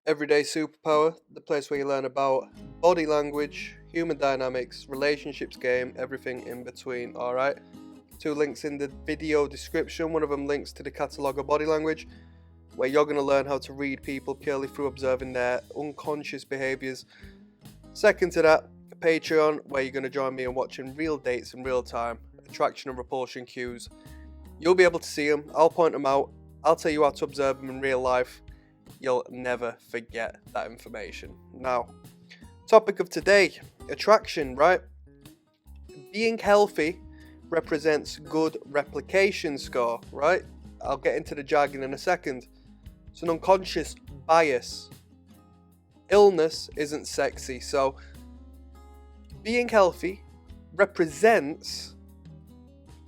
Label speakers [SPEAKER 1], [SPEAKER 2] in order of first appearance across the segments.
[SPEAKER 1] Everyday Superpower, the place where you learn about body language, human dynamics, relationships, game, everything in between, alright? Two links in the video description. One of them links to the catalogue of body language, where you're going to learn how to read people purely through observing their unconscious behaviours. Second to that, Patreon, where you're going to join me in watching real dates in real time, attraction and repulsion cues. You'll be able to see them, I'll point them out, I'll tell you how to observe them in real life. You'll never forget that information. Now, topic of today, attraction, right? Being healthy represents good replication score, right? I'll get into the jargon in a second. It's an unconscious bias. Illness isn't sexy, so being healthy represents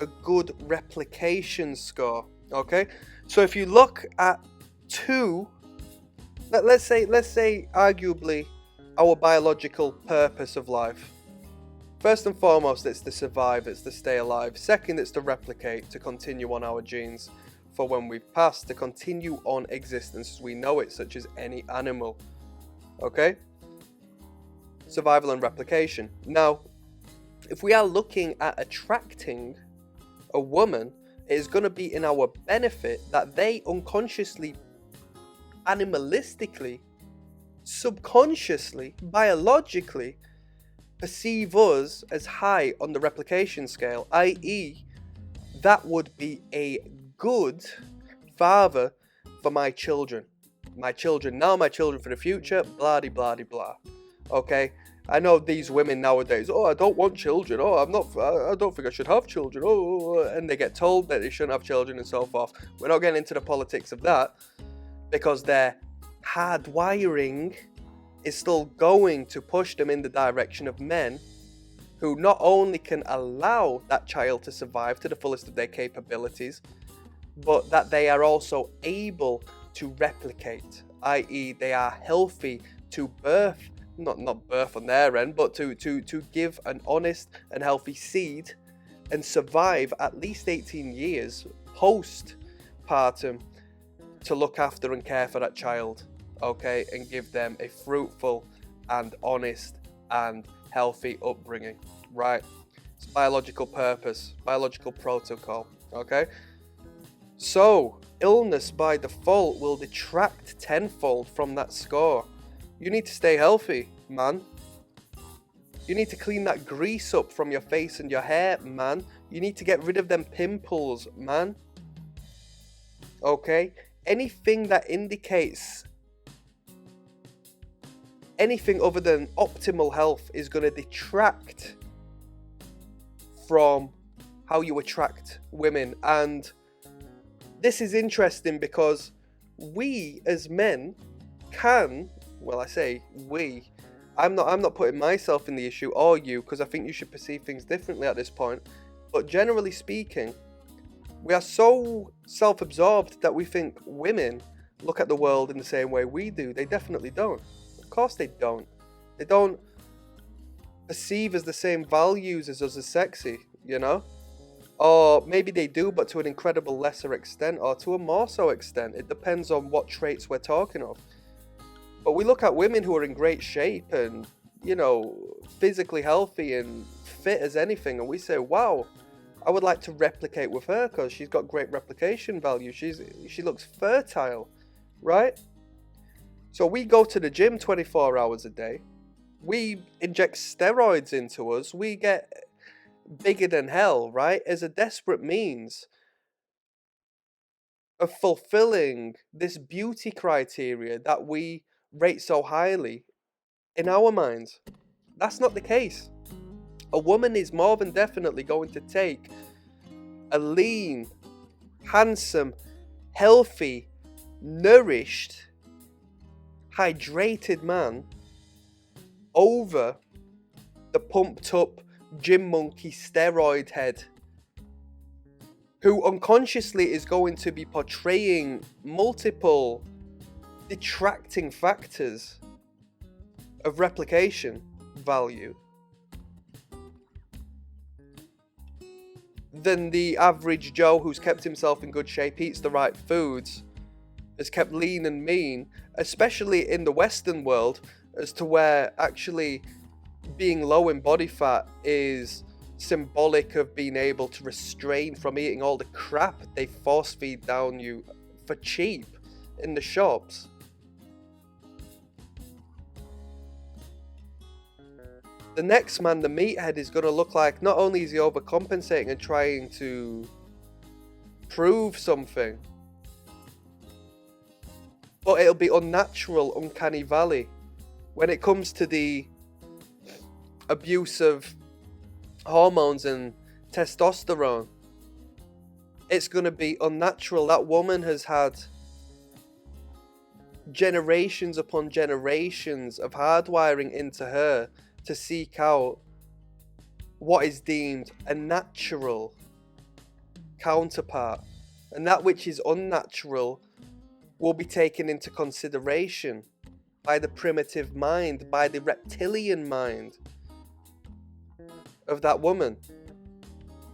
[SPEAKER 1] a good replication score, okay? So if you look at let's say arguably our biological purpose of life. First and foremost, it's to survive, it's to stay alive. Second, it's to replicate, to continue on our genes for when we've passed, to continue on existence as we know it, such as any animal. Okay? Survival and replication. Now, if we are looking at attracting a woman, it is going to be in our benefit that they unconsciously, animalistically, subconsciously, biologically perceive us as high on the replication scale, i.e., that would be a good father for my children. My children now, my children for the future, blah de blah de blah. Okay? I know these women nowadays, I don't want children, I don't think I should have children, and they get told that they shouldn't have children and so forth. We're not getting into the politics of that, because their hardwiring is still going to push them in the direction of men who not only can allow that child to survive to the fullest of their capabilities, but that they are also able to replicate, i.e. they are healthy to birth, not birth on their end, but to give an honest and healthy seed and survive at least 18 years post-partum to look after and care for that child, okay, and give them a fruitful and honest and healthy upbringing, right? It's biological purpose, biological protocol, okay? So, illness by default will detract tenfold from that score. You need to stay healthy, man. You need to clean that grease up from your face and your hair, man. You need to get rid of them pimples, man. Okay? Anything that indicates anything other than optimal health is going to detract from how you attract women. And this is interesting because we as men can, well, I say we, I'm not putting myself in the issue or you, because I think you should perceive things differently at this point, but generally speaking, we are so self-absorbed that we think women look at the world in the same way we do. They definitely don't. Of course they don't. They don't perceive as the same values as us as sexy, you know? Or maybe they do, but to an incredible lesser extent, or to a more so extent. It depends on what traits we're talking of. But we look at women who are in great shape and, you know, physically healthy and fit as anything, and we say, wow, I would like to replicate with her because she's got great replication value. She looks fertile, right? So we go to the gym 24 hours a day. We inject steroids into us. We get bigger than hell, right? As a desperate means of fulfilling this beauty criteria that we rate so highly in our minds. That's not the case. A woman is more than definitely going to take a lean, handsome, healthy, nourished, hydrated man over the pumped up gym monkey steroid head who unconsciously is going to be portraying multiple detracting factors of replication value than the average Joe who's kept himself in good shape, eats the right foods, is kept lean and mean, especially in the Western world, as to where actually being low in body fat is symbolic of being able to restrain from eating all the crap they force feed down you for cheap in the shops. The next man, the meathead, is going to look like not only is he overcompensating and trying to prove something, but it'll be unnatural, uncanny valley. When it comes to the abuse of hormones and testosterone, it's going to be unnatural. That woman has had generations upon generations of hardwiring into her to seek out what is deemed a natural counterpart, and that which is unnatural will be taken into consideration by the primitive mind, by the reptilian mind of that woman.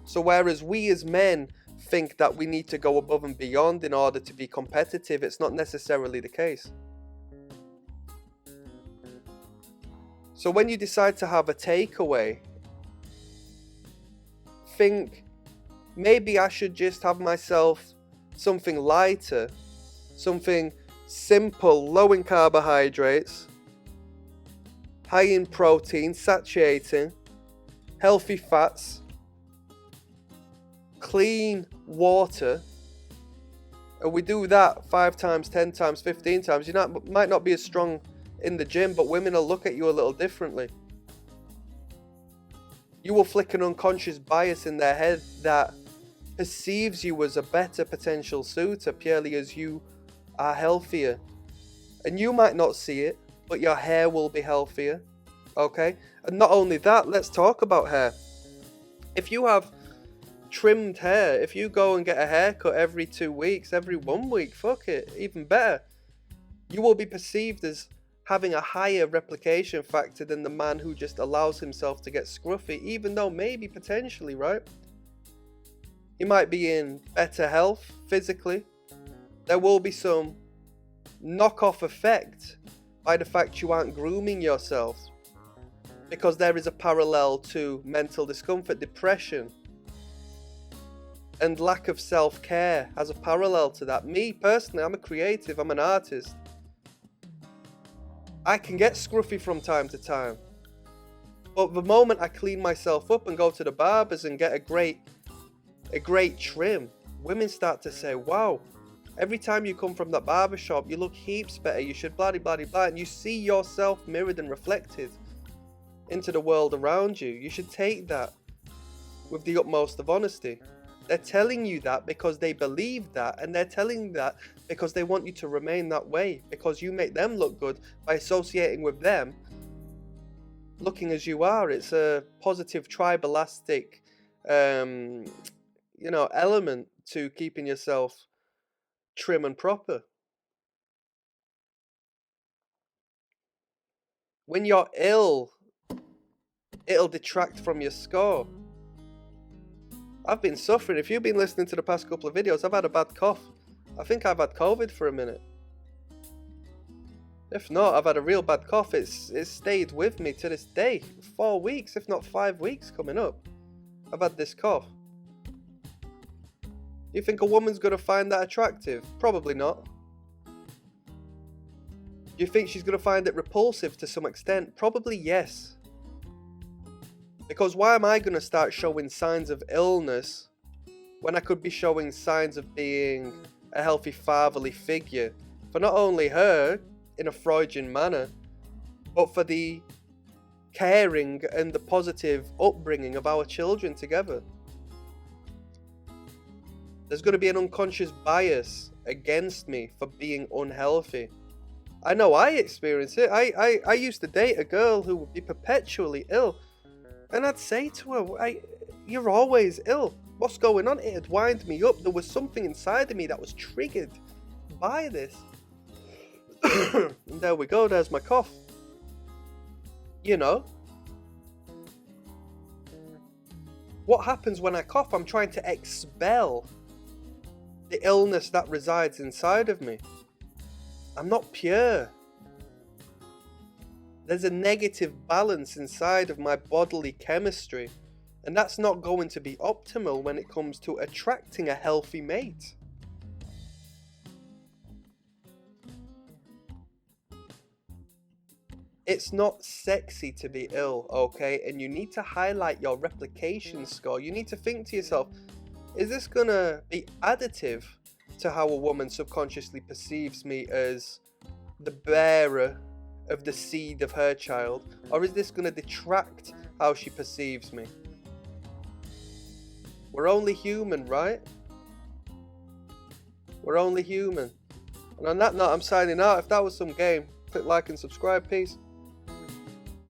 [SPEAKER 1] So whereas we as men think that we need to go above and beyond in order to be competitive, it's not necessarily the case. So when you decide to have a takeaway, think, maybe I should just have myself something lighter, something simple, low in carbohydrates, high in protein, satiating, healthy fats, clean water, and we do that 5 times, 10 times, 15 times. You might not be as strong in the gym, but women will look at you a little differently. You will flick an unconscious bias in their head that perceives you as a better potential suitor purely as you are healthier. And you might not see it, but your hair will be healthier. Okay? And not only that, let's talk about hair. If you have trimmed hair, if you go and get a haircut every 2 weeks, every 1 week, fuck it, even better, you will be perceived as having a higher replication factor than the man who just allows himself to get scruffy, even though maybe potentially, right? He might be in better health physically. There will be some knock-off effect by the fact you aren't grooming yourself, because there is a parallel to mental discomfort, depression, and lack of self-care has a parallel to that. Me personally, I'm a creative, I'm an artist. I can get scruffy from time to time, but the moment I clean myself up and go to the barbers and get a great trim, women start to say, wow, every time you come from that barber shop, you look heaps better, you should blah blah blah blah, and you see yourself mirrored and reflected into the world around you. You should take that with the utmost of honesty. They're telling you that because they believe that, and they're telling you that because they want you to remain that way, because you make them look good by associating with them looking as you are. It's a positive tribalistic element to keeping yourself trim and proper. When you're ill, it'll detract from your score. I've been suffering. If you've been listening to the past couple of videos, I've had a bad cough. I think I've had COVID for a minute. If not, I've had a real bad cough. It's stayed with me to this day. 4 weeks, if not 5 weeks coming up. I've had this cough. You think a woman's going to find that attractive? Probably not. Do you think she's going to find it repulsive to some extent? Probably yes. Because why am I going to start showing signs of illness when I could be showing signs of being a healthy fatherly figure for not only her in a Freudian manner, but for the caring and the positive upbringing of our children together? There's going to be an unconscious bias against me for being unhealthy. I know I experience it. I used to date a girl who would be perpetually ill. And I'd say to her, you're always ill. What's going on? It'd wind me up. There was something inside of me that was triggered by this. And there we go. There's my cough. You know? What happens when I cough? I'm trying to expel the illness that resides inside of me. I'm not pure. There's a negative balance inside of my bodily chemistry, and that's not going to be optimal when it comes to attracting a healthy mate. It's not sexy to be ill, okay? And you need to highlight your replication score. You need to think to yourself, is this gonna be additive to how a woman subconsciously perceives me as the bearer of the seed of her child? Or is this gonna detract how she perceives me? We're only human, right? We're only human. And on that note, I'm signing out. If that was some game, click like and subscribe. Peace.